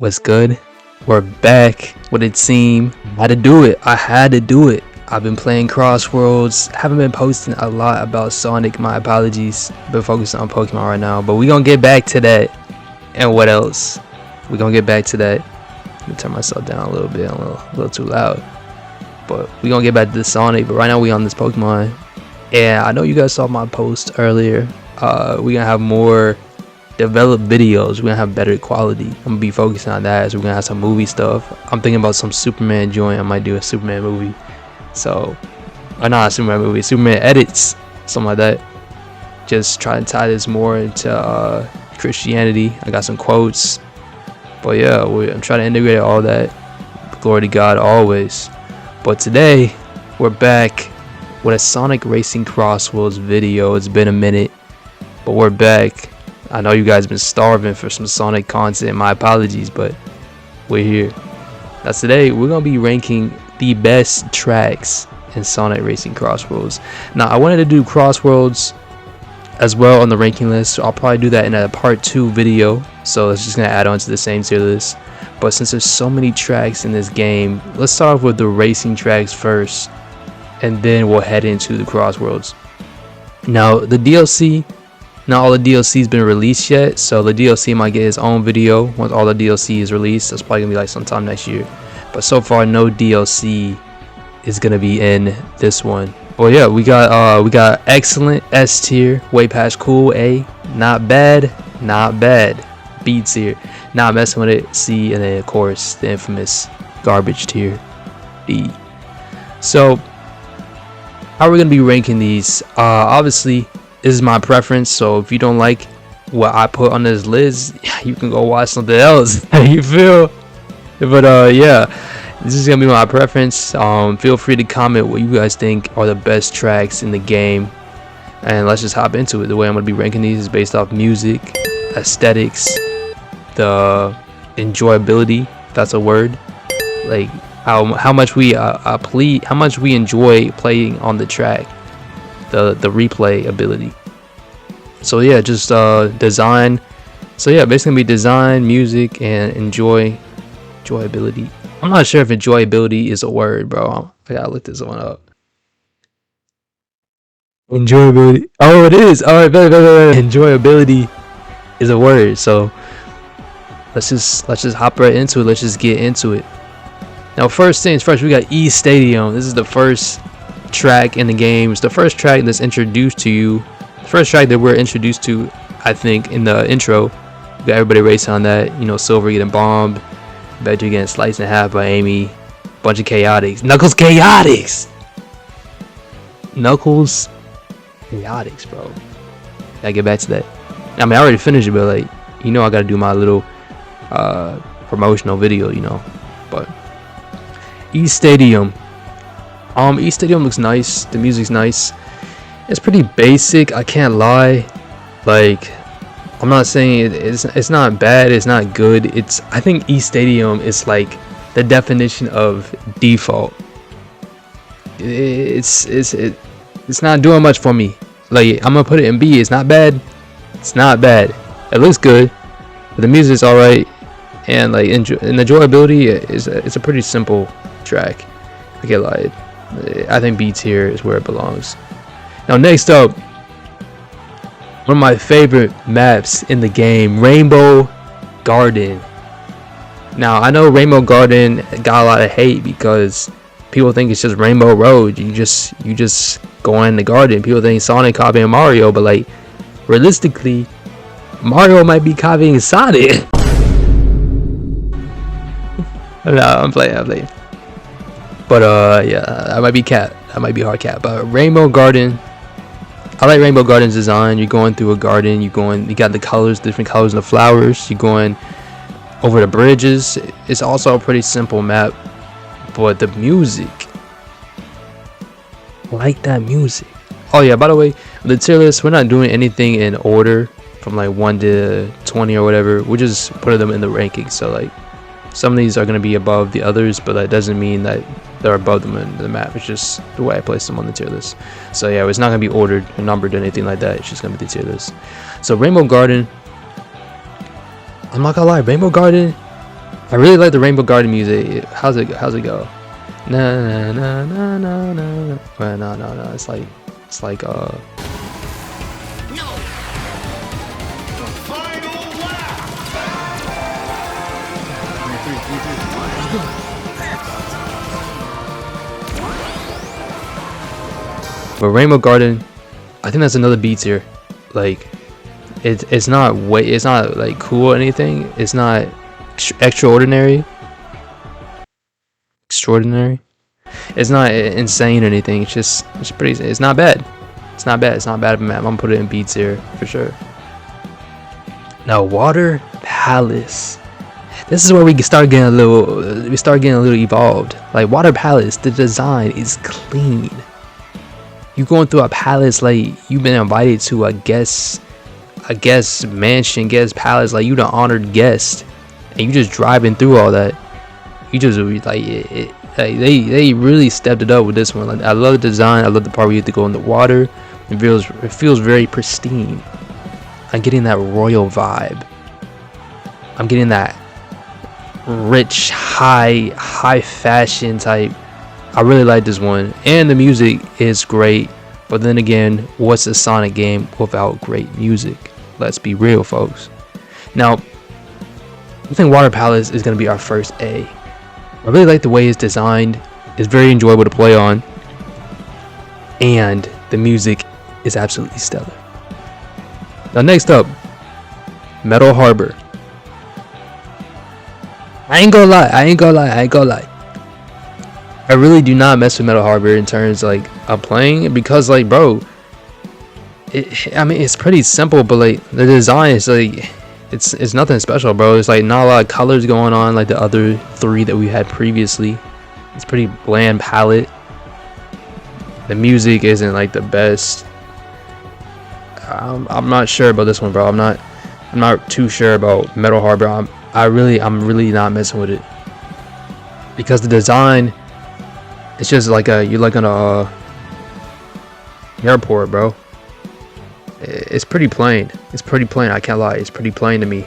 What's good? We're back with a team. I had to do it. I've been playing CrossWorlds. Haven't been posting a lot about Sonic. My apologies. Been focusing on Pokemon right now. But we're going to get back to that. And what else? We're going to get back to that. Let me turn myself down a little bit. I'm a little too loud. But we're going to get back to the Sonic. But right now we on this Pokemon. And I know you guys saw my post earlier. We're going to have more developed videos. We're gonna have better quality. I'm gonna be focusing on that, as we're gonna have some movie stuff. I'm thinking about some Superman joint. I might do a Superman movie, so or not a Superman movie, Superman edits, something like that. Just try to tie this more into Christianity. I got some quotes, but yeah, I'm trying to integrate all that. Glory to God always. But today we're back with a Sonic Racing CrossWorlds video. It's been a minute, but we're back. I know you guys been starving for some Sonic content. My apologies, but we're here. Now today we're gonna be ranking the best tracks in Sonic Racing CrossWorlds. Now I wanted to do CrossWorlds as well on the ranking list, so I'll probably do that in a part 2 video. So it's just gonna add on to the same tier list. But since there's so many tracks in this game, let's start off with the racing tracks first, and then we'll head into the CrossWorlds. Now the DLC. Not all the DLC's been released yet, so the DLC might get its own video once all the DLC is released. That's probably gonna be like sometime next year. But so far, no DLC is gonna be in this one. Well, yeah, we got excellent S tier, way past cool A, not bad, B tier, not messing with it C, and then of course the infamous garbage tier D. So how are we gonna be ranking these? Obviously, this is my preference, so if you don't like what I put on this list, you can go watch something else. You feel? But yeah, this is gonna be my preference. Feel free to comment what you guys think are the best tracks in the game, and let's just hop into it. The way I'm gonna be ranking these is based off music, aesthetics, the enjoyability, if that's a word, like how much we enjoy playing on the track. The replay ability. So yeah, just design. So yeah, basically be design, music, and enjoyability. I'm not sure if enjoyability is a word, bro. I gotta look this one up. Enjoyability. Oh, it is. All right, enjoyability is a word. So let's just hop right into it. Let's just get into it. Now, first things first, we got E Stadium. This is the first track in the game. It's the first track that's introduced to you. The first track that we're introduced to, I think, in the intro. We got everybody racing on that. You know, Silver getting bombed, Veggie getting sliced in half by Amy, bunch of chaotics. Knuckles chaotics, bro. Gotta get back to that. I mean, I already finished it, but like, you know, I gotta do my little promotional video, you know. But E Stadium. E Stadium looks nice. The music's nice. It's pretty basic, I can't lie. Like, I'm not saying it's not bad, it's not good. I think E Stadium is like the definition of default. It's not doing much for me. Like, I'm gonna put it in B. It's not bad. It's not bad. It looks good, but the music's alright, and like and the enjoyability it's a pretty simple track. I can't lie. I think B tier is where it belongs. Now next up, one of my favorite maps in the game, Rainbow Garden. Now I know Rainbow Garden got a lot of hate because people think it's just Rainbow Road. You just go in the garden. People think Sonic copying Mario, but like realistically, Mario might be copying Sonic. No, I'm playing. But yeah, I might be cat. I might be hard cat. But Rainbow Garden, I like Rainbow Garden's design. You're going through a garden. You got the colors, different colors of the flowers. You're going over the bridges. It's also a pretty simple map, but the music, I like that music. Oh yeah, by the way, the tier list, we're not doing anything in order from like 1 to 20 or whatever. We just put them in the rankings. So like, some of these are going to be above the others, but that doesn't mean that they're above them in the map. It's just the way I place them on the tier list. So yeah, it's not going to be ordered or numbered or anything like that. It's just going to be the tier list. So Rainbow Garden, I'm not gonna lie, Rainbow Garden I really like the Rainbow Garden music. How's it go? Na na na na na na. Well, no. It's like No. The final lap. But Rainbow Garden, I think that's another beat here. Like, it's not like cool or anything. It's not extraordinary. It's not insane or anything. It's pretty. It's not bad. It's not bad. It's not bad of a map. I'm gonna put it in beats here for sure. Now, Water Palace. This is where we start getting a little evolved. Like Water Palace, the design is clean. You going through a palace like you've been invited to a guest mansion, guest palace, like you the honored guest, and you just driving through all that. You just like they really stepped it up with this one. Like, I love the design. I love the part where you have to go in the water. It feels very pristine. I'm getting that royal vibe. I'm getting that rich, high fashion type. I really like this one, and the music is great. But then again, what's a Sonic game without great music? Let's be real, folks. Now, I think Water Palace is going to be our first A. I really like the way it's designed. It's very enjoyable to play on, and the music is absolutely stellar. Now, next up, Metal Harbor. I ain't gonna lie. I really do not mess with Metal Harbor in terms like of playing, because like, bro, I mean, it's pretty simple, but like the design is like it's nothing special, bro. It's like not a lot of colors going on like the other three that we had previously. It's pretty bland palette. The music isn't like the best. I'm not sure about this one, bro. I'm not too sure about Metal Harbor. I'm really not messing with it, because the design, it's just like you're like on a airport, bro. It's pretty plain. I can't lie. It's pretty plain to me,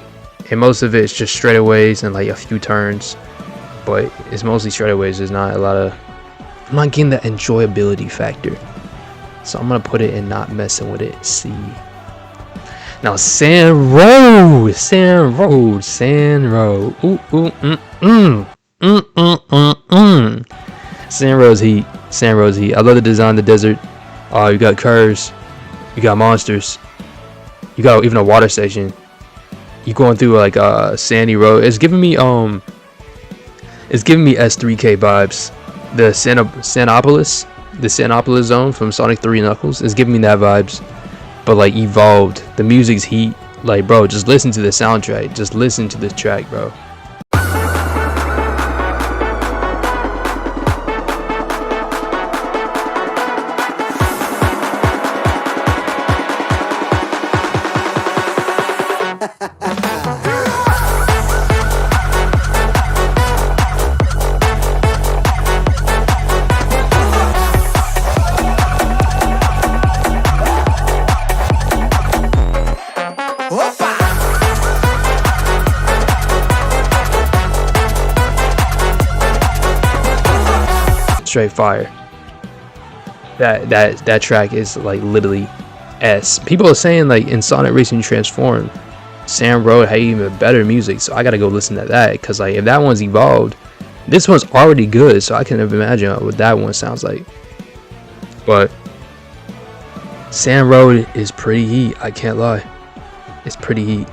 and most of it's just straightaways and like a few turns, but it's mostly straightaways. There's not a lot of. I'm not getting the enjoyability factor, so I'm gonna put it in not messing with it. C. Now Sand Road. Sand Road's heat. I love the design of the desert. You got curves, you got monsters, you got even a water station. You going through like a sandy road. It's giving me S3K vibes. The Sanopolis zone from Sonic 3 Knuckles is giving me that vibes, but like evolved. The music's heat. Like, bro, just listen to the soundtrack. Just listen to this track, bro. Straight fire. That track is like literally S. People are saying like in Sonic Racing Transformed, Sand Road had even better music, so I gotta go listen to that, because like if that one's evolved, this one's already good, so I can imagine what that one sounds like. But Sand Road is pretty heat. I can't lie, it's pretty heat.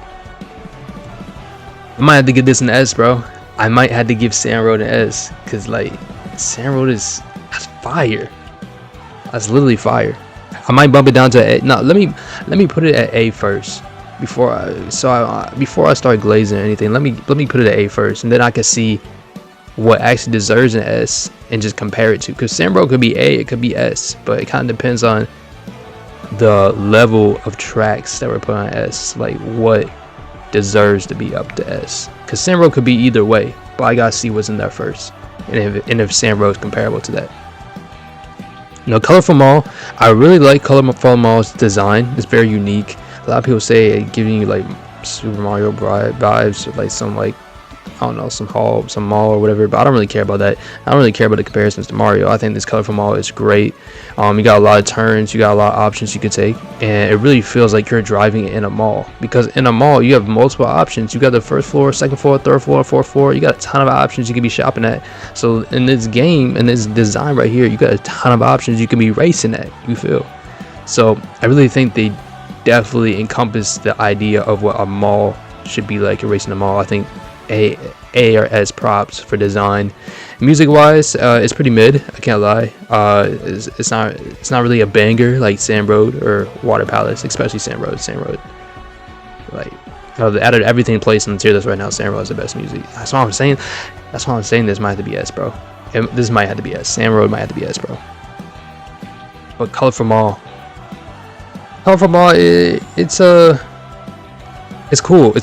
I might have to give this an S, bro. I might have to give Sand Road an S, because like Sand Road that's fire. That's literally fire. I might bump it down to A. No, let me put it at A first before I start glazing or anything. Let me put it at A first, and then I can see what actually deserves an S and just compare it to. Because Sand Road could be A, it could be S, but it kind of depends on the level of tracks that were put on S. Like what deserves to be up to S. Because Sand Road could be either way, but I gotta see what's in there first. And if Sand Road is comparable to that. Now, Colorful Mall, I really like Colorful Mall's design. It's very unique. A lot of people say it giving you like Super Mario vibes, or like some like don't know, some mall or whatever, but I don't really care about that. I don't really care about the comparisons to Mario. I think this colorful mall is great. You got a lot of turns, you got a lot of options you could take, and it really feels like you're driving in a mall, because in a mall you have multiple options. You got the first floor, second floor, third floor, fourth floor. You got a ton of options you can be shopping at. So in this game, in this design right here, you got a ton of options you can be racing at, you feel. So I really think they definitely encompass the idea of what a mall should be like, a race in the mall. I think A or S props for design. Music wise, it's pretty mid, I can't lie. It's not really a banger like Sand Road or Water Palace, especially Sand Road. Like, out of everything placed on the tier list right now, Sand Road is the best music. That's what I'm saying. This might have to be S, bro. This might have to be S. Sand Road might have to be S, bro. But Colorful Mall, it's cool.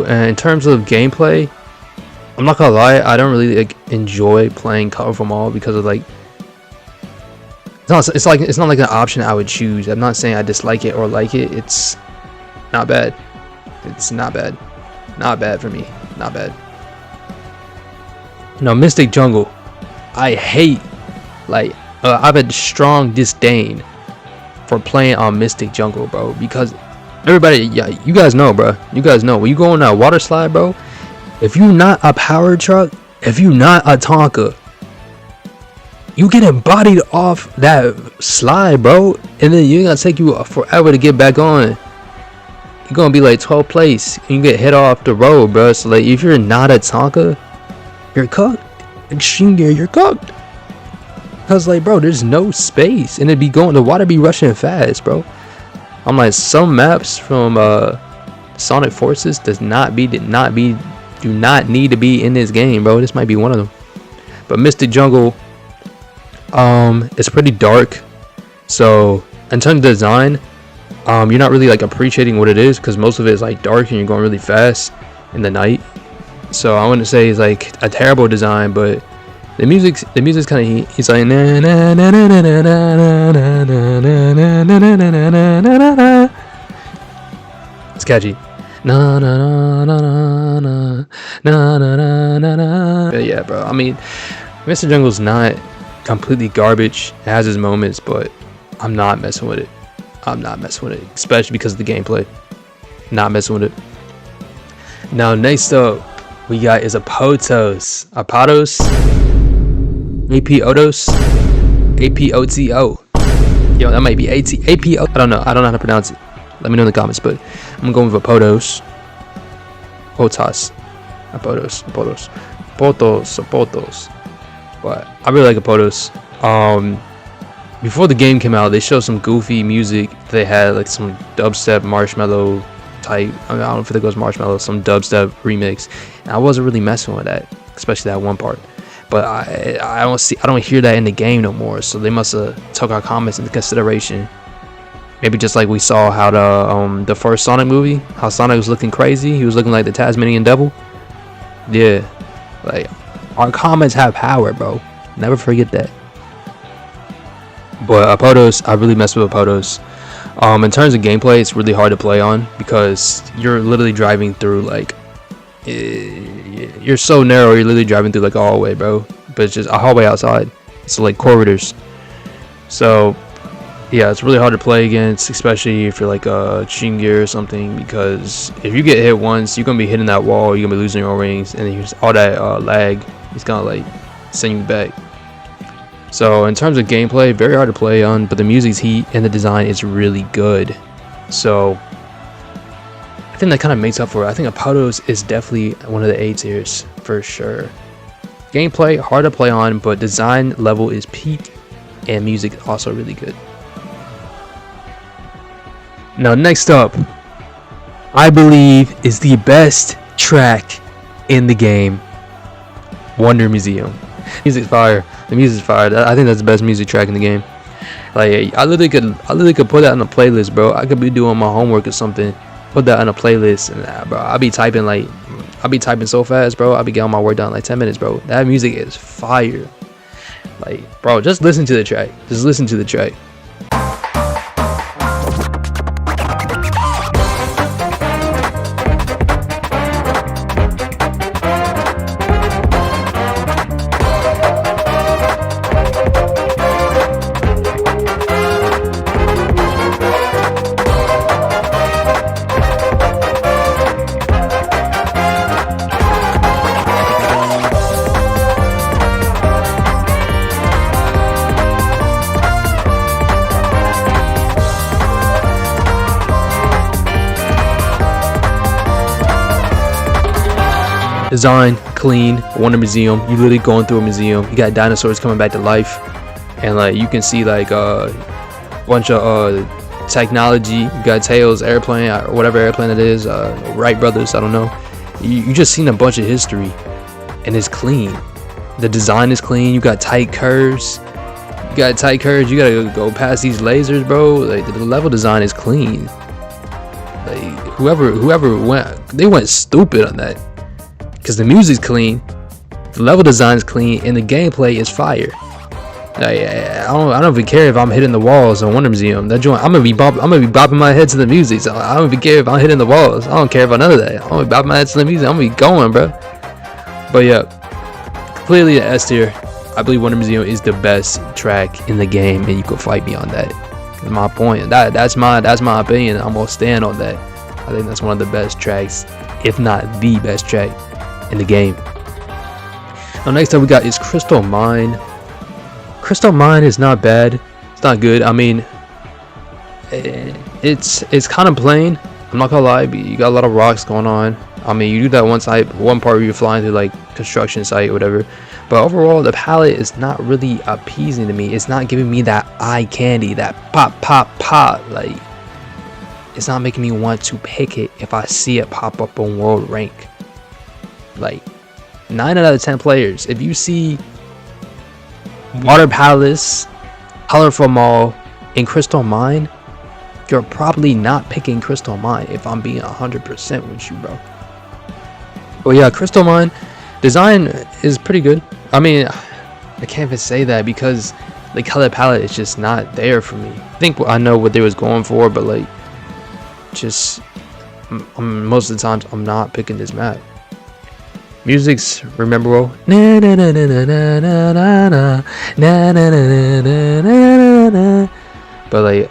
And in terms of gameplay, I'm not gonna lie, I don't really enjoy playing Colorful Mall because of like, it's not like an option I would choose. I'm not saying I dislike it or like it. It's not bad. It's not bad. Not bad for me. Not bad. No, Mystic Jungle, I hate. Like, I've had strong disdain for playing on Mystic Jungle, bro, because everybody, yeah, you guys know, bro. You guys know when you go on that water slide, bro. If you're not a power truck, if you're not a Tonka, you getting bodied off that slide, bro, and then you're gonna take you forever to get back on. You're gonna be like 12th place, and you get hit off the road, bro. So like, if you're not a Tonka, you're cooked. Extreme Gear, you're cooked. Cause like, bro, there's no space, and the water be rushing fast, bro. I'm like, some maps from Sonic Forces do not need to be in this game, bro. This might be one of them. But Mystic Jungle, it's pretty dark. So in terms of design, you're not really like appreciating what it is, because most of it is like dark and you're going really fast in the night. So I wouldn't say it's like a terrible design, but the music's kind of, he's like, na na na na na na na na na na na na. It's catchy. Na na na na na na na na na na. Yeah, bro. I mean, Mr. Jungle's not completely garbage. It has its moments, but I'm not messing with it. Especially because of the gameplay. Not messing with it. Now, next up, we got is Apotos. Apotos, Apoto. Yo, that might be Apo. I don't know how to pronounce it. Let me know in the comments, but I'm going with Apotos. Apotos. But I really like Apotos. Before the game came out, they showed some goofy music. They had like some dubstep marshmallow type. I don't know if it goes marshmallow, some dubstep remix. And I wasn't really messing with that, especially that one part. But I don't hear that in the game no more. So they must have took our comments into consideration. Maybe just like we saw how the first Sonic movie, how Sonic was looking crazy. He was looking like the Tasmanian devil. Yeah, like, our comments have power, bro. Never forget that. But Apotos, I really mess with Apotos. In terms of gameplay, it's really hard to play on because you're literally driving through like, you're so narrow. You're literally driving through like a hallway, bro. But it's just a hallway outside. It's like corridors. So yeah, it's really hard to play against, especially if you're like a Extreme Gear or something, because if you get hit once, you're gonna be hitting that wall. You're gonna be losing your rings, and then all that lag is gonna like send you back. So in terms of gameplay, very hard to play on, but the music's heat and the design is really good. So I think that kind of makes up for it. I think Apotos is definitely one of the A tiers for sure. Gameplay hard to play on, but design level is peak, and music also really good. Now next up, I believe is the best track in the game, Wonder Museum. Music's fire. The music's fire. I think that's the best music track in the game. Like, I literally could put that on a playlist, bro. I could be doing my homework or something, put that on a playlist, and bro, I'll be typing so fast, bro. I'll be getting my work done in like 10 minutes, bro. That music is fire. Like, bro, just listen to the track. Just listen to the track. Design clean. Wonder Museum. You literally going through a museum. You got dinosaurs coming back to life, and like you can see like a bunch of technology. You got Tails airplane, or whatever airplane it is. Wright brothers. I don't know. You just seen a bunch of history, and it's clean. The design is clean. You got tight curves. You gotta go past these lasers, bro. Like the level design is clean. Like whoever went stupid on that, because the music's clean, the level design is clean, and the gameplay is fire. Like, I don't even care if I'm hitting the walls on Wonder Museum. That joint, I'm gonna be bopping my head to the music. So I don't even care if I'm hitting the walls. I don't care about none of that. I'm gonna be bopping my head to the music. I'm gonna be going, bro. But yeah, clearly the S tier. I believe Wonder Museum is the best track in the game, and you can fight me on that. My point. That's my opinion. I'm gonna stand on that. I think that's one of the best tracks, if not the best track in the game. Now next up we got is Crystal Mine. Crystal Mine is not bad. It's not good. I mean, it's kind of plain. I'm not gonna lie. You got a lot of rocks going on. I mean, you do that one part where you're flying through like construction site or whatever. But overall, the palette is not really appeasing to me. It's not giving me that eye candy, that pop, pop, pop. Like, it's not making me want to pick it if I see it pop up on World Rank. Like, 9 out of 10 players, if you see Water Palace, Colorful Mall, and Crystal Mine, you're probably not picking Crystal Mine, if I'm being 100% with you, bro. But yeah, Crystal Mine design is pretty good. I mean, I can't even say that because the color palette is just not there for me. I think I know what they was going for, but like, just most of the times I'm not picking this map. Music's memorable. But like,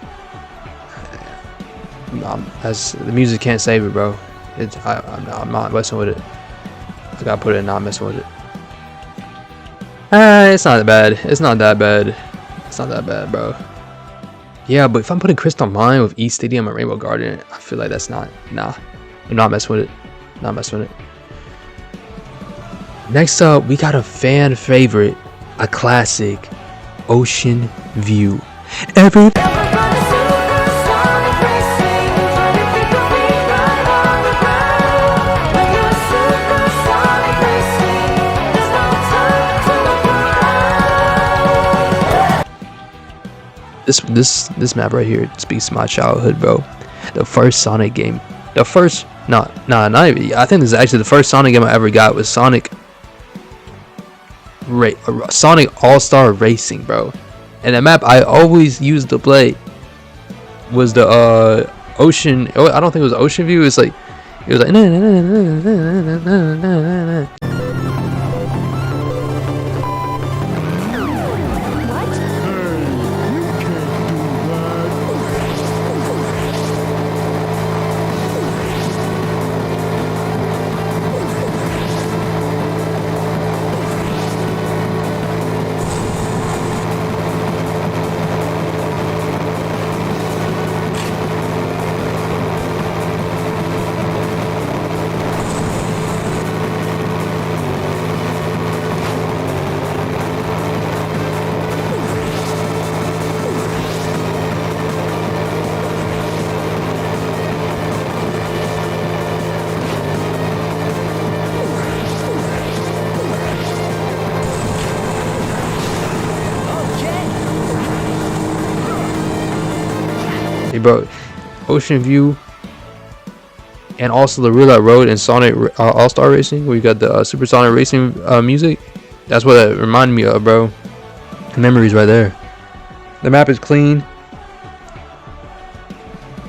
as the music can't save it, bro. I'm not messing with it. I gotta put it in not messing with it. It's not that bad. It's not that bad. It's not that bad, bro. Yeah, but if I'm putting Crystal Mine with East Stadium and Rainbow Garden, I feel like that's not. Nah, I'm not messing with it. Not messing with it. Next up, we got a fan favorite, a classic, Ocean View. This map right here speaks to my childhood, bro. The first Sonic game, not even. I think this is actually the first Sonic game I ever got was Sonic All-Star Racing, bro. And the map I always used to play was the Ocean. Oh, I don't think it was Ocean View. It was like bro, Ocean View, and also the Roulette Road and Sonic All-Star Racing, where you got the Super Sonic Racing music. That's what it reminded me of, bro. The memories right there. The map is clean.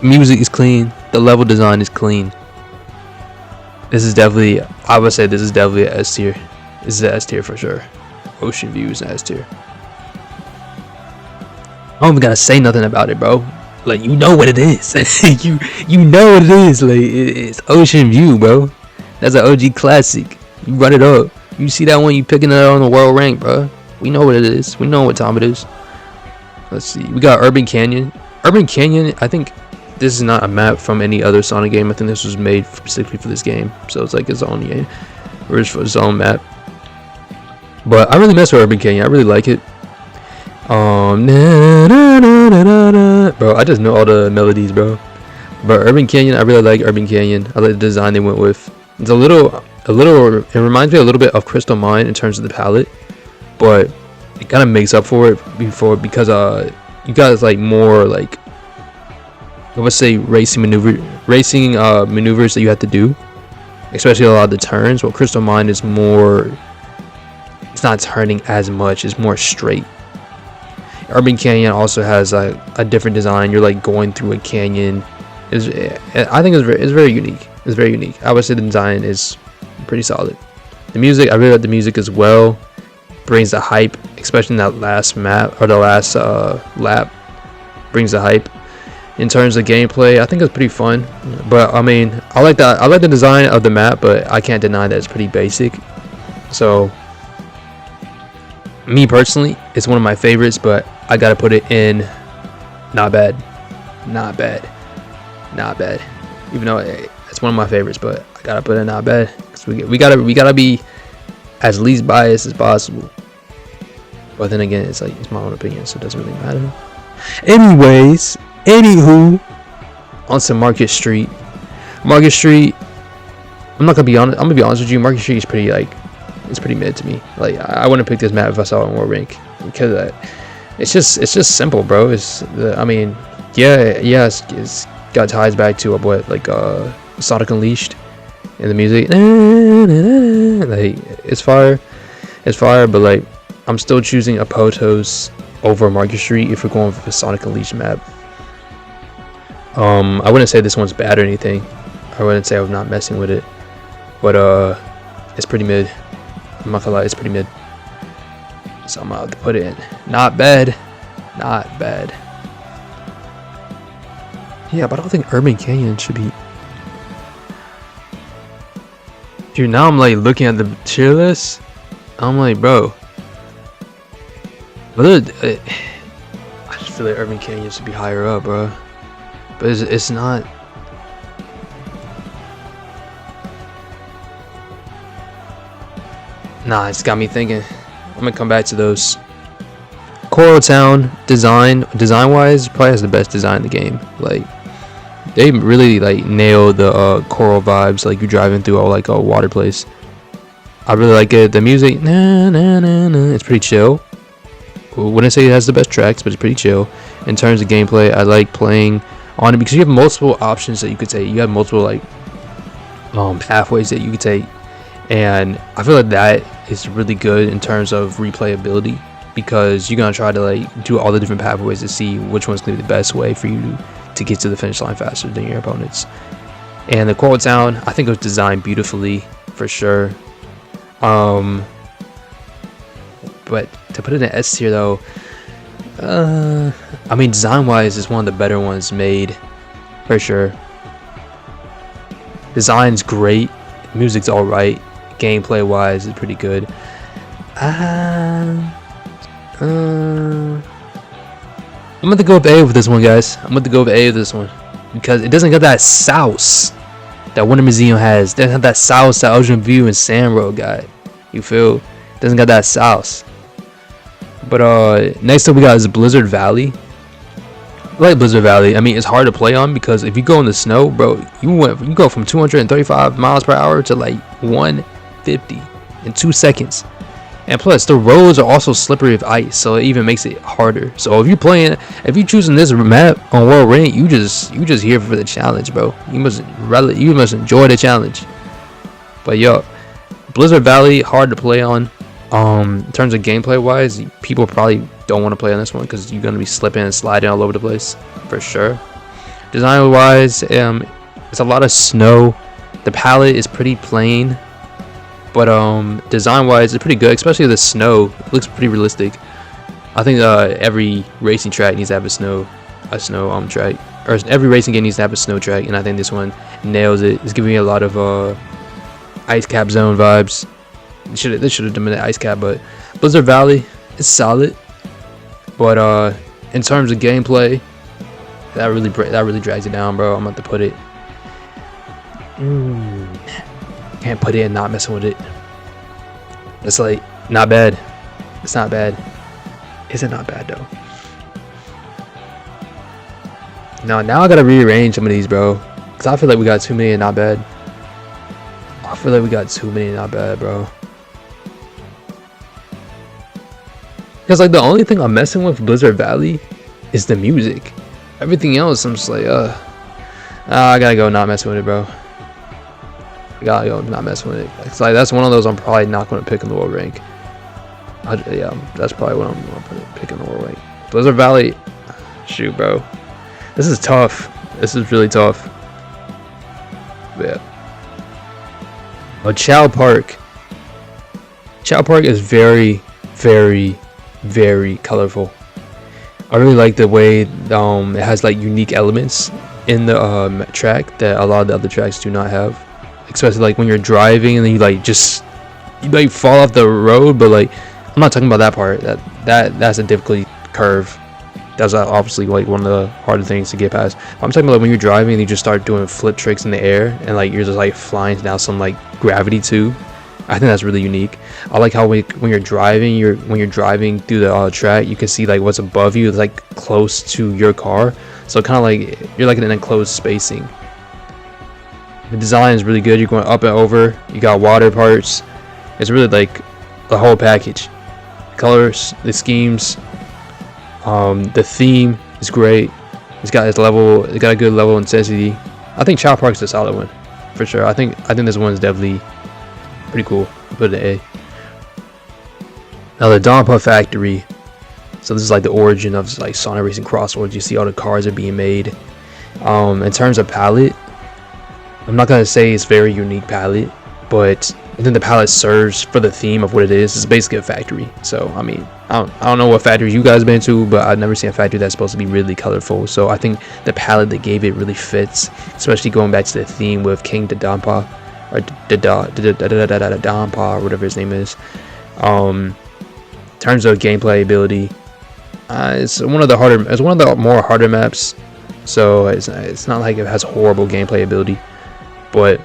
Music is clean. The level design is clean. This is definitely, I would say this is definitely an S tier. This is an S tier for sure. Ocean View is an S tier. I don't even gotta say nothing about it, bro. Like, you know what it is. you know what it is. Like, it's Ocean View, bro. That's an OG classic. You run it up. You see that one, you picking it up on the world rank, bro. We know what it is. We know what time it is. Let's see. We got Urban Canyon. Urban Canyon, I think this is not a map from any other Sonic game. I think this was made specifically for this game. So it's like its own game. Rich for its own map. But I really mess with Urban Canyon. I really like it. Bro, I just know all the melodies, bro. But Urban Canyon, I really like Urban Canyon. I like the design they went with. It's a little. It reminds me a little bit of Crystal Mine in terms of the palette, but it kind of makes up for it because you guys like more like, I would say, racing maneuvers that you have to do, especially a lot of the turns. Well, Crystal Mine is more. It's not turning as much. It's more straight. Urban Canyon also has a different design. You're like going through a canyon. I think it's very unique. It's very unique. I would say the design is pretty solid. The music, I really like the music as well. Brings the hype, especially in that last map or the last lap. Brings the hype. In terms of gameplay, I think it's pretty fun. But I mean, I like that. I like the design of the map, but I can't deny that it's pretty basic. So, me personally, it's one of my favorites, but I gotta put it in not bad. Not bad. Not bad. Even though it's one of my favorites, but I gotta put it in not bad. Cause we gotta be as least biased as possible. But then again, it's like, it's my own opinion, so it doesn't really matter. Anyways, anywho, on to Market Street. Market Street, I'm not gonna be honest. I'm gonna be honest with you. Market Street is pretty like, it's pretty mid to me. Like, I wouldn't pick this map if I saw it in World Rank, because it's just simple, bro. I mean, it's got ties back to what, like Sonic Unleashed in the music. Like, it's fire, but like, I'm still choosing Apotos over Market Street if we're going for the Sonic Unleashed map. I wouldn't say this one's bad or anything. I wouldn't say I'm not messing with it, but it's pretty mid. I'm not gonna lie, it's pretty mid. So I'm gonna have to put it in not bad. Not bad. Yeah, but I don't think Urban Canyon should be. Dude, now I'm like looking at the tier list. I'm like, bro. But I just feel like Urban Canyon should be higher up, bro. But it's not. Nah, it's got me thinking. I'm gonna come back to those. Coral Town design-wise, probably has the best design in the game. Like, they really like nailed the coral vibes. Like, you're driving through all like a water place. I really like it. The music, it's pretty chill. Wouldn't say it has the best tracks, but it's pretty chill. In terms of gameplay, I like playing on it because you have multiple options that you could take. You have multiple like pathways that you could take, and I feel like that is really good in terms of replayability, because you're gonna try to like do all the different pathways to see which one's gonna be the best way for you to get to the finish line faster than your opponents. And the Coral Town, I think it was designed beautifully for sure. But to put it in S tier though, I mean, design wise, it's one of the better ones made for sure. Design's great, music's alright, gameplay wise is pretty good. I'm gonna go with A with this one, guys. I'm gonna go with A with this one because it doesn't got that sauce that Wonder Museum has. It doesn't have that sauce that Ocean View and Sand Road got. You feel? It doesn't got that sauce. But next up we got is Blizzard Valley. I like Blizzard Valley. I mean, it's hard to play on because if you go in the snow, bro, you go from 235 miles per hour to like 150 in 2 seconds. And plus, the roads are also slippery with ice, so it even makes it harder. So if you're choosing this map on World Rank, you just here for the challenge, bro. You must enjoy the challenge. But yo, Blizzard Valley, hard to play on. In terms of gameplay wise, people probably don't want to play on this one because you're gonna be slipping and sliding all over the place for sure. Design wise, it's a lot of snow. The palette is pretty plain. But design wise, it's pretty good, especially the snow. It looks pretty realistic. I think every racing track needs to have a snow track, or every racing game needs to have a snow track, and I think this one nails it. It's giving me a lot of ice cap zone vibes. They should have done the ice cap, but Blizzard Valley is solid. But in terms of gameplay, that really drags it down, bro. I'm about to put it. Can't put it and not messing with it. It's like not bad. It's not bad. Is it not bad though? No, now I gotta rearrange some of these, bro. Cause I feel like we got too many and not bad. I feel like we got too many and not bad, bro. Cause like the only thing I'm messing with Blizzard Valley is the music. Everything else, I'm just like, I gotta go not messing with it, bro. I gotta go not messing with it. It's like that's one of those I'm probably not gonna pick in the world rank. Yeah, that's probably what I'm gonna pick in the world rank. Blizzard Valley, shoot, bro. This is tough. This is really tough. But yeah. Oh, Chao Park. Chao Park is very, very, very colorful. I really like the way it has like unique elements in the track that a lot of the other tracks do not have. Especially like when you're driving and then you like fall off the road, but like I'm not talking about that part. That's a difficulty curve. That's obviously like one of the harder things to get past. I'm talking about like when you're driving and you just start doing flip tricks in the air and like you're just like flying down some like gravity tube. I think that's really unique. I like how when you're driving through the track, you can see like what's above you, it's like close to your car. So kind of like you're like in an enclosed spacing. The design is really good. You're going up and over. You got water parts. It's really like the whole package. The colors, the schemes, the theme is great. It's got its level. It's got a good level of intensity. I think Chao Park's a solid one for sure. I think this one is definitely pretty cool. Put it an A. Now the Donpa Factory. So this is like the origin of like Sonic Racing CrossWorlds. You see all the cars are being made. In terms of palette, I'm not gonna say it's very unique palette, but I think the palette serves for the theme of what it is. It's basically a factory. So I mean, I don't know what factory you guys been to, but I've never seen a factory that's supposed to be really colorful. So I think the palette that gave it really fits, especially going back to the theme with King Donpa, or Donpa, or whatever his name is. In terms of gameplay ability, it's one of the more harder maps. So it's not like it has horrible gameplay ability, but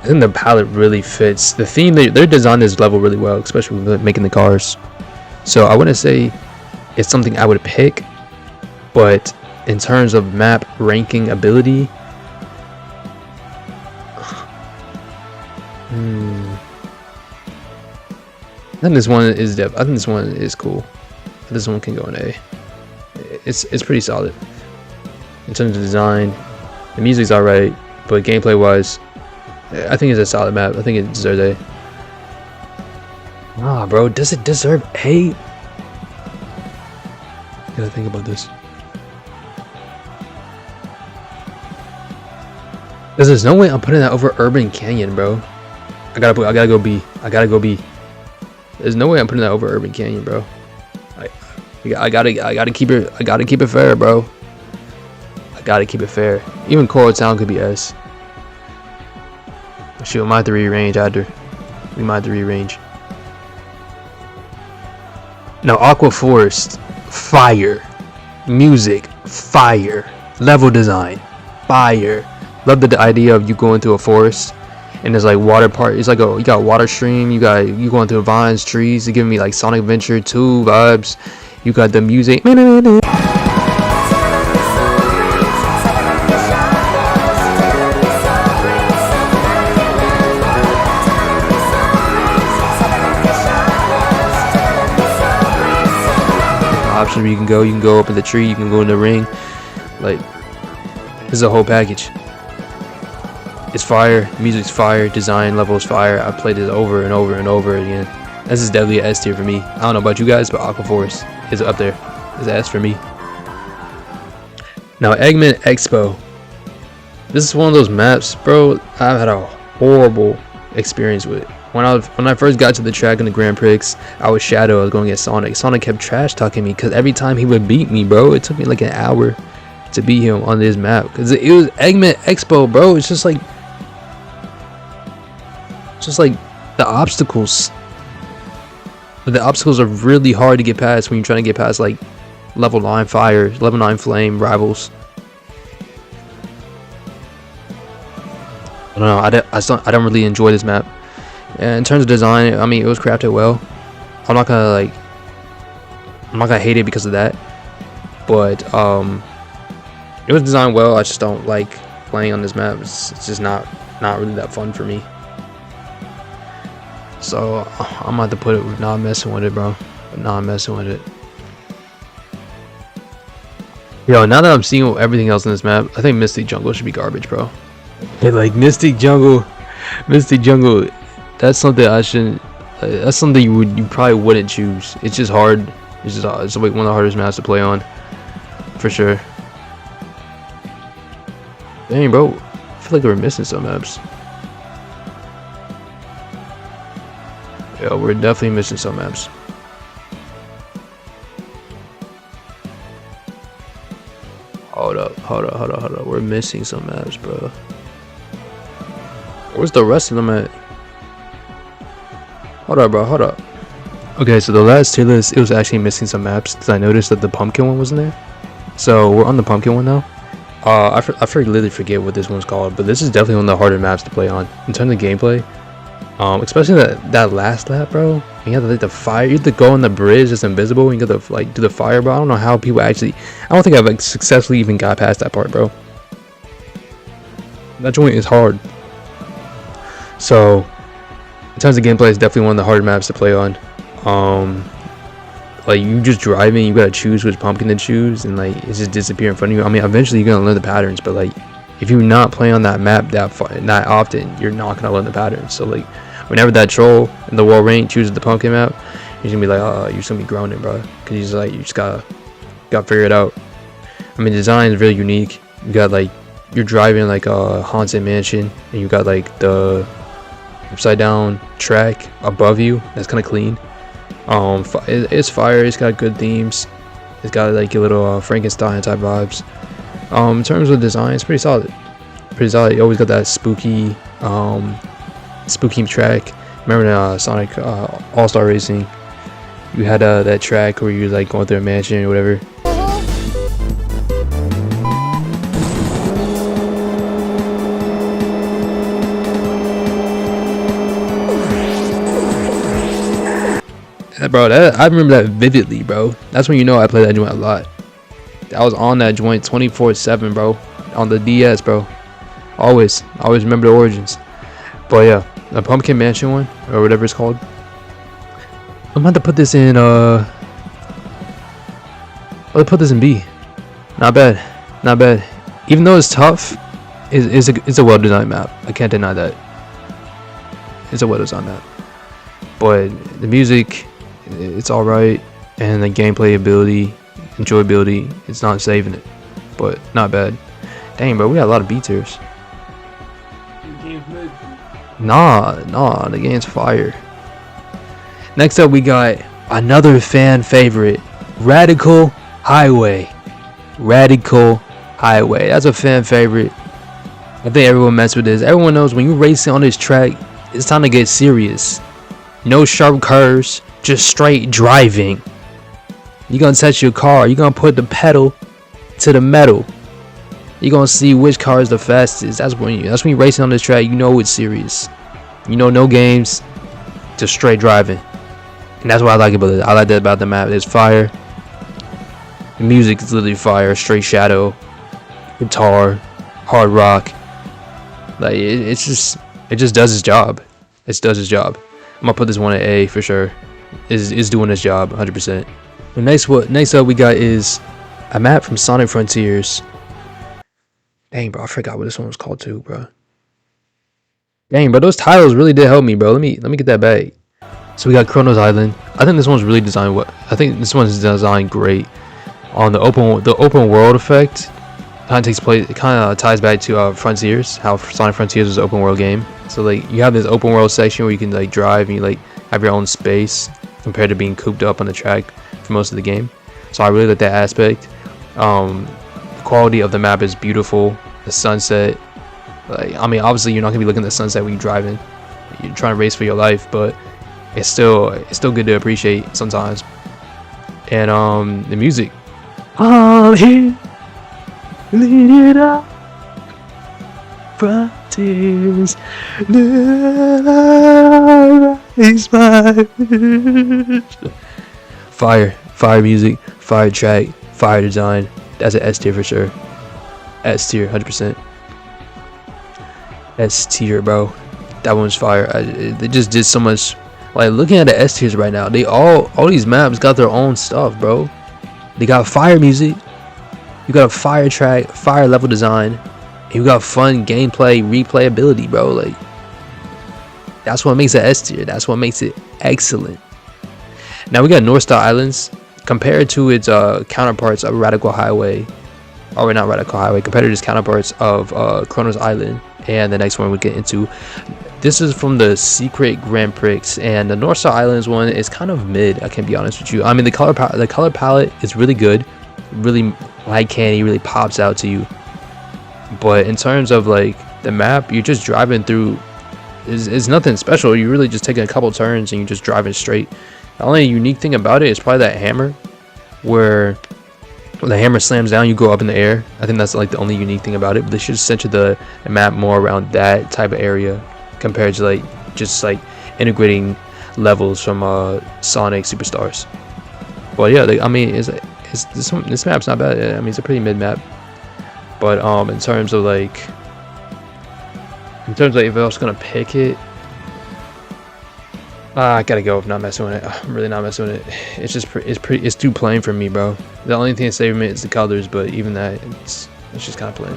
I think the palette really fits the theme. They designed this level really well, especially with making the cars. So I wouldn't say it's something I would pick, but in terms of map ranking ability, I think this one is cool. This one can go in A. It's pretty solid in terms of design. The music's alright, but gameplay wise, I think it's a solid map. I think it deserves A. Ah, bro, does it deserve A? Gotta think about this. Cause there's no way I'm putting that over Urban Canyon, bro. I gotta go B. I gotta go B. There's no way I'm putting that over Urban Canyon, bro. I gotta keep it fair, bro. I gotta keep it fair. Even Coral Town could be S. Shoot, we might have to rearrange after. We might have to rearrange. Now, Aqua Forest, fire. Music, fire. Level design, fire. Love the idea of you going through a forest and there's like water part. It's like you got a water stream. You going through vines, trees. It's giving me like Sonic Adventure 2 vibes. You got the music. Option where you can go up in the tree, you can go in the ring. Like, this is a whole package. It's fire, music's fire, design level is fire. I played this over and over and over again. This is definitely an S tier for me. I don't know about you guys, but Aqua Forest is up there. It's an S for me. Now, Eggman Expo. This is one of those maps, bro, I've had a horrible experience with. When I first got to the track in the Grand Prix, I was Shadow. I was going to get Sonic. Sonic kept trash talking me because every time he would beat me, bro, it took me like an hour to beat him on this map because it was Eggman Expo, bro. It's just like the obstacles. But the obstacles are really hard to get past when you're trying to get past like level 9 fire, level 9 flame rivals. I don't know. I don't really enjoy this map. And in terms of design, I mean, it was crafted well. I'm not gonna hate it because of that, but it was designed well. I just don't like playing on this map. It's just not really that fun for me. So I'm about to put it with not messing with it, bro. Not messing with it. Yo, now that I'm seeing everything else in this map, I think Mystic Jungle should be garbage, bro. Hey, like Mystic Jungle, that's something I shouldn't. That's something you probably wouldn't choose. It's just hard. It's like one of the hardest maps to play on, for sure. Dang, bro, I feel like we're missing some maps. Yeah, we're definitely missing some maps. Hold up. We're missing some maps, bro. Where's the rest of them at? Hold up. Okay, so the last tier list, it was actually missing some maps because I noticed that the pumpkin one wasn't there. So we're on the pumpkin one now. I literally forget what this one's called, but this is definitely one of the harder maps to play on in terms of gameplay. Especially that last lap, bro. You have to the fire. You have to go on the bridge that's invisible. And you got to do the fire, bro. I don't know how people actually. I don't think I've successfully even got past that part, bro. That joint is hard. So, in terms of gameplay, it's definitely one of the harder maps to play on. Like you just driving, you gotta choose which pumpkin to choose, and like it just disappear in front of you. I mean, eventually you're gonna learn the patterns, but like if you're not playing on that map that often, you're not gonna learn the patterns. So like whenever that troll in the wall rank chooses the pumpkin map, you're gonna be like, oh, you're just gonna be grounded, bro, because he's like, you just gotta figure it out. I mean, the design is really unique. You got like you're driving like a haunted mansion, and you got like the upside down track above you. That's kind of clean. It's fire. It's got good themes. It's got like your little Frankenstein type vibes. In terms of design, it's pretty solid. You always got that spooky track. Remember in Sonic All-Star Racing, you had that track where you like going through a mansion or whatever. Bro, I remember that vividly, bro. That's when you know I played that joint a lot. I was on that joint 24/7, bro, on the DS, bro. Always remember the origins. But yeah, the Pumpkin Mansion one or whatever it's called. I'm about to put this in. I'll put this in B. Not bad. Even though it's tough, it's a well-designed map. I can't deny that. It's a well-designed map. But the music, it's all right, and the gameplay ability, enjoyability, it's not saving it, but not bad. Dang, bro, we got a lot of B tiers. Nah, the game's fire. Next up, we got another fan favorite, Radical Highway. That's a fan favorite. I think everyone mess with this. Everyone knows when you're racing on this track, it's time to get serious. No sharp curves, just straight driving. You're gonna touch your car. You're gonna put the pedal to the metal. You're gonna see which car is the fastest. That's when you're racing on this track. You know it's serious. You know, no games, just straight driving. And that's what I like about it. I like that about the map. It's fire. The music is literally fire. Straight shadow, guitar, hard rock. Like it just does its job. I'm gonna put this one at A for sure. Is doing its job 100%. The next up we got is a map from Sonic Frontiers. Dang, bro, I forgot what this one was called too, bro. Dang, bro, those titles really did help me, bro. Let me get that back. So we got Kronos Island. I think this one's really designed well. I think this one's designed great. On the open world effect, kind of ties back to Frontiers, how Sonic Frontiers was an open world game. So like you have this open world section where you can like drive and you like have your own space compared to being cooped up on the track for most of the game. So I really like that aspect. The quality of the map is beautiful. The sunset, like I mean, obviously you're not gonna be looking at the sunset when you're driving. You're trying to race for your life, but it's still good to appreciate sometimes. And the music. All here, lead it up, tears. Then I raise my fire music, fire track, fire design. That's an S tier for sure. S tier, 100%. S tier, bro. That one's fire. They just did so much. Like, looking at the S tiers right now, they all these maps got their own stuff, bro. They got fire music, you got a fire track, fire level design, and you got fun gameplay, replayability, bro. Like, that's what makes it S tier. That's what makes it excellent. Now we got Northstar Islands compared to its counterparts of Radical Highway, or not Radical Highway, compared to its counterparts of Kronos Island, and the next one we get into. This is from the Secret Grand Prix, and the Northstar Islands one is kind of mid. I can be honest with you. I mean, the color palette is really good, really light candy, really pops out to you. But in terms of like the map, you're just driving through. It's nothing special. You're really just taking a couple turns and you're just driving straight. The only unique thing about it is probably that hammer, where when the hammer slams down, you go up in the air. I think that's like the only unique thing about it. But they should center the map more around that type of area, compared to like just like integrating levels from Sonic Superstars. But yeah, I mean, this map's not bad. I mean, it's a pretty mid map. But in terms of like if I was gonna pick it, I gotta go. Not messing with it. I'm really not messing with it. It's just it's too plain for me, bro. The only thing that's saving it is the colors, but even that, it's just kind of plain.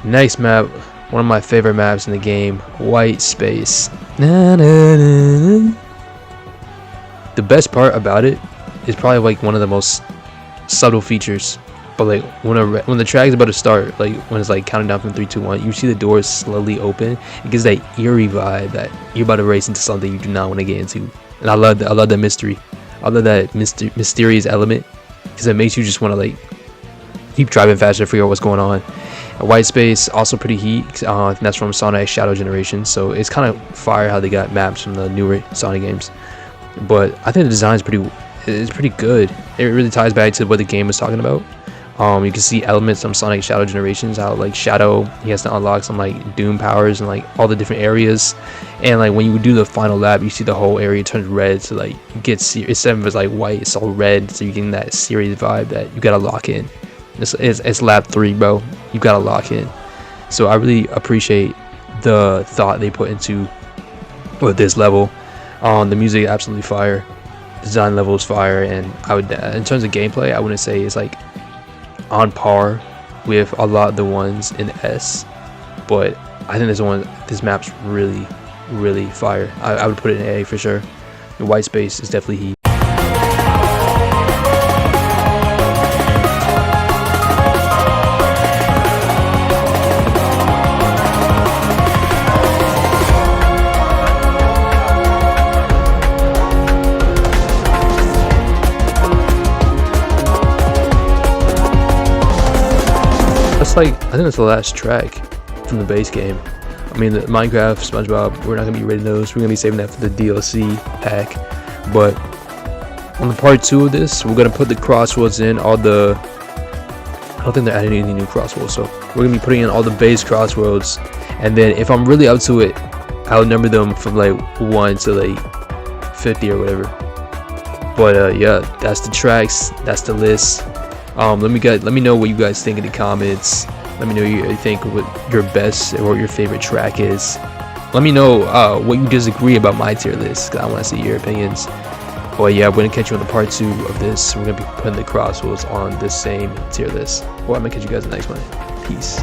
Next map. One of my favorite maps in the game, White Space. The best part about it is probably like one of the most subtle features. But like when the track is about to start, like when it's like counting down from 3, 2, 1, you see the doors slowly open. It gives that eerie vibe that you're about to race into something you do not want to get into. And I love that mystery. I love that mysterious element, because it makes you just want to like keep driving faster, figure out what's going on. White Space, also pretty heat. And that's from Sonic Shadow Generation, so it's kind of fire how they got maps from the newer Sonic games. But I think the design is pretty good. It really ties back to what the game was talking about. You can see elements from Sonic Shadow Generations, how like Shadow, he has to unlock some like Doom powers and like all the different areas. And like when you do the final lap, you see the whole area turns red, so like you get instead of it's like white, it's all red, so you get that serious vibe that you gotta lock in. It's lap 3, bro. You gotta lock in. So I really appreciate the thought they put into this level. The music absolutely fire. Design level is fire, and I would, in terms of gameplay, I wouldn't say it's like on par with a lot of the ones in S, but I think this map's really fire. I would put it in A for sure. The White Space is definitely heat. I think that's the last track from the base game. I mean, the Minecraft, SpongeBob, we're not gonna be rating those. We're gonna be saving that for the DLC pack. But on the part 2 of this, we're gonna put the CrossWorlds in. I don't think they're adding any new CrossWorlds, so we're gonna be putting in all the base CrossWorlds, and then if I'm really up to it, I'll number them from like 1 to like 50 or whatever. But yeah, that's the tracks, that's the list. Let me know what you guys think in the comments. Let me know what you think what your best or your favorite track is. Let me know what you disagree about my tier list, because I want to see your opinions. But yeah, we're gonna catch you on the part 2 of this. We're gonna be putting the CrossWorlds on the same tier list. Well, I'm gonna catch you guys in the next one. Peace.